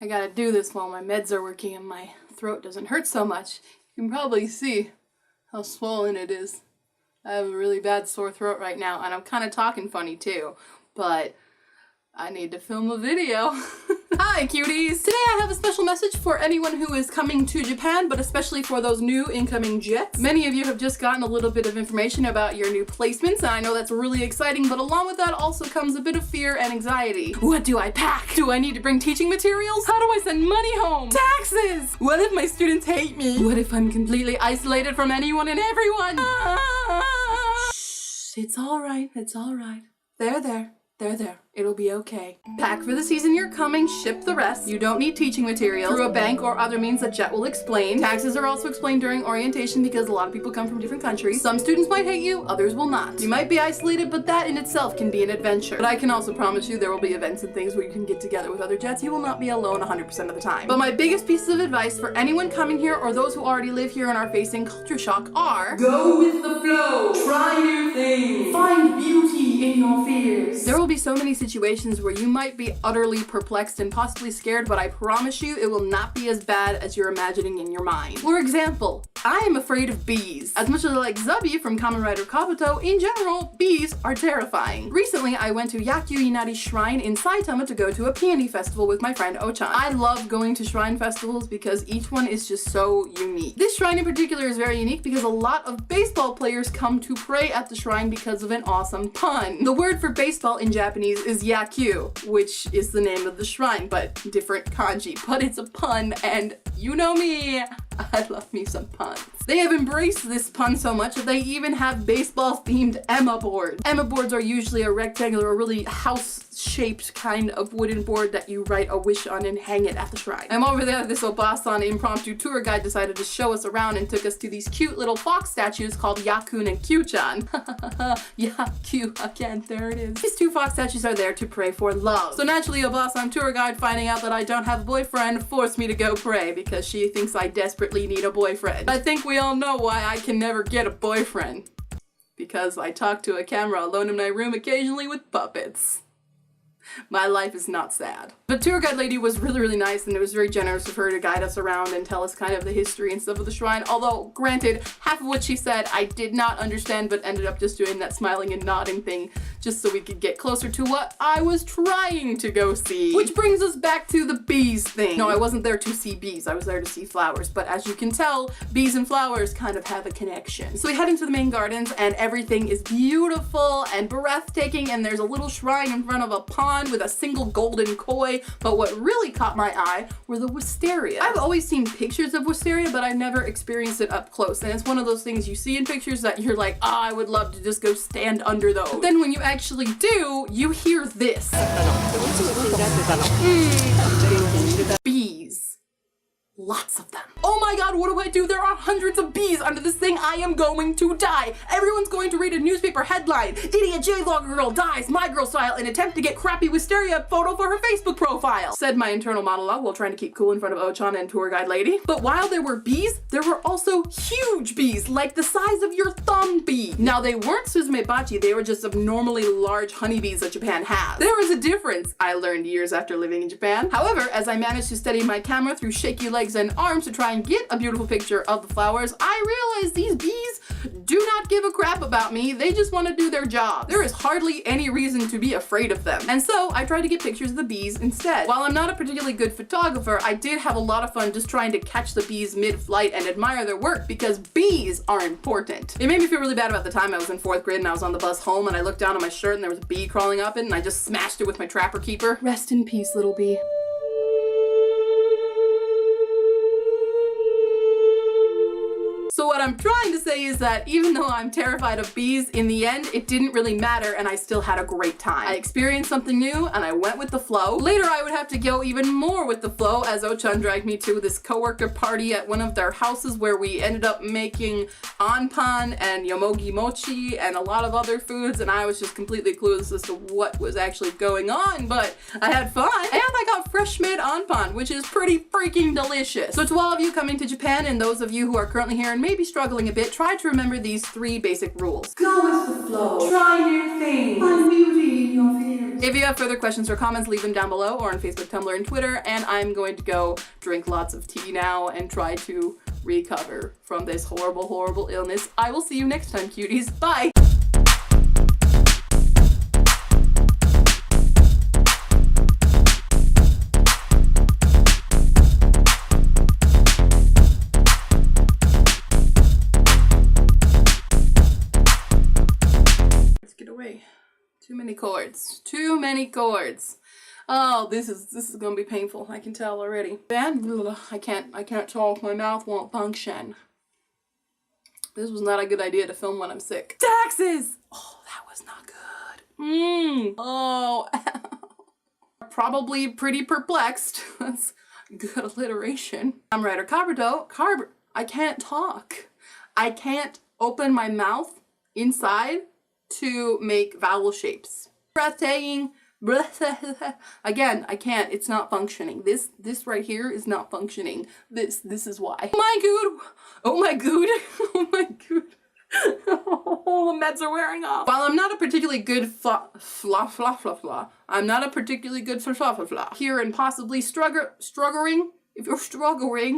I gotta do this while my meds are working and my throat doesn't hurt so much. You can probably see how swollen it is. I have a really bad sore throat right now, and I'm kind of talking funny too, but I need to film a video. Hi cuties! Today I have a special message for anyone who is coming to Japan, but especially for those new incoming jets. Many of you have just gotten a little bit of information about your new placements, and I know that's really exciting, but along with that also comes a bit of fear and anxiety. What do I pack? Do I need to bring teaching materials? How do I send money home? Taxes! What if my students hate me? What if I'm completely isolated from anyone and everyone? Shh, it's alright, it's alright. There. It'll be okay. Pack for the season you're coming, ship the rest. You don't need teaching materials through a bank or other means that Jet will explain. Taxes are also explained during orientation because a lot of people come from different countries. Some students might hate you, others will not. You might be isolated, but that in itself can be an adventure. But I can also promise you there will be events and things where you can get together with other Jets. You will not be alone 100% of the time. But my biggest pieces of advice for anyone coming here or those who already live here and are facing culture shock are: go with the flow, try new things, find beauty in your fears. There will be so many situations where you might be utterly perplexed and possibly scared, but I promise you it will not be as bad as you're imagining in your mind. For example, I am afraid of bees. As much as I like Zubi from Kamen Rider Kabuto, in general, bees are terrifying. Recently, I went to Yakyu Inari Shrine in Saitama to go to a peony festival with my friend Ochan. I love going to shrine festivals because each one is just so unique. This shrine in particular is very unique because a lot of baseball players come to pray at the shrine because of an awesome pun. The word for baseball in Japanese is Yakyu, which is the name of the shrine, but different kanji. But it's a pun, and you know me, I love me some puns. They have embraced this pun so much that they even have baseball-themed Emma boards. Emma boards are usually a rectangular or really house-shaped kind of wooden board that you write a wish on and hang it at the shrine. I'm over there, this Obasan impromptu tour guide decided to show us around and took us to these cute little fox statues called Yakun and Kyu-chan. Yakyu, again, there it is. These two fox statues are there to pray for love. So naturally, Obasan tour guide, finding out that I don't have a boyfriend, forced me to go pray because she thinks I desperately need a boyfriend. I think we all know why I can never get a boyfriend. Because I talk to a camera alone in my room occasionally with puppets. My life is not sad. The tour guide lady was really nice, and it was very generous of her to guide us around and tell us kind of the history and stuff of the shrine. Although, granted, half of what she said I did not understand, but ended up just doing that smiling and nodding thing just so we could get closer to what I was trying to go see. Which brings us back to the bees thing. No, I wasn't there to see bees, I was there to see flowers. But as you can tell, bees and flowers kind of have a connection. So we head into the main gardens and everything is beautiful and breathtaking, and there's a little shrine in front of a pond with a single golden koi, but what really caught my eye were the wisteria. I've always seen pictures of wisteria, but I've never experienced it up close, and it's one of those things you see in pictures that you're like, oh, I would love to just go stand under those. But then when you actually do, you hear this. Bees. Lots of them. Oh my god, what do I do? There are hundreds of bees under this thing. I am going to die. Everyone's going to read a newspaper headline. Idiot J-Vlogger girl dies my girl style in attempt to get crappy wisteria photo for her Facebook profile, said my internal monologue while trying to keep cool in front of Ochan and tour guide lady. But while there were bees, there were also huge bees, like the size of your thumb bee. Now they weren't Suzumebachi, they were just abnormally large honeybees that Japan has. There was a difference, I learned years after living in Japan. However, as I managed to steady my camera through shaky legs and arms to try and get a beautiful picture of the flowers, I realized these bees do not give a crap about me. They just want to do their job. There is hardly any reason to be afraid of them. And so I tried to get pictures of the bees instead. While I'm not a particularly good photographer, I did have a lot of fun just trying to catch the bees mid-flight and admire their work because bees are important. It made me feel really bad about the time I was in 4th grade and I was on the bus home and I looked down at my shirt and there was a bee crawling up it and I just smashed it with my trapper keeper. Rest in peace, little bee. So what I'm trying to say is that even though I'm terrified of bees, in the end, it didn't really matter and I still had a great time. I experienced something new and I went with the flow. Later, I would have to go even more with the flow as Ochan dragged me to this coworker party at one of their houses where we ended up making anpan and yomogi mochi and a lot of other foods, and I was just completely clueless as to what was actually going on, but I had fun and I got fresh made anpan, which is pretty freaking delicious. So to all of you coming to Japan and those of you who are currently here and maybe struggling struggling a bit, try to remember these 3 basic rules. Go with the flow. Try new things. Find beauty in your fears. If you have further questions or comments, leave them down below or on Facebook, Tumblr, and Twitter. And I'm going to go drink lots of tea now and try to recover from this horrible, horrible illness. I will see you next time, cuties. Bye! Let's get away. Too many chords. Too many chords. Oh, this is gonna be painful. I can tell already. And I can't talk. My mouth won't function. This was not a good idea to film when I'm sick. Taxes! Oh, that was not good. Oh. Probably pretty perplexed. That's good alliteration. I'm Ryder Carberdo. I can't talk. I can't open my mouth inside to make vowel shapes. Breathtaking. Again, I can't. It's not functioning. This right here is not functioning. This is why. Oh my god. Oh my god. Oh my god. Oh, the meds are wearing off. While I'm not a particularly good I'm not a particularly good here and possibly struggling. If you're struggling.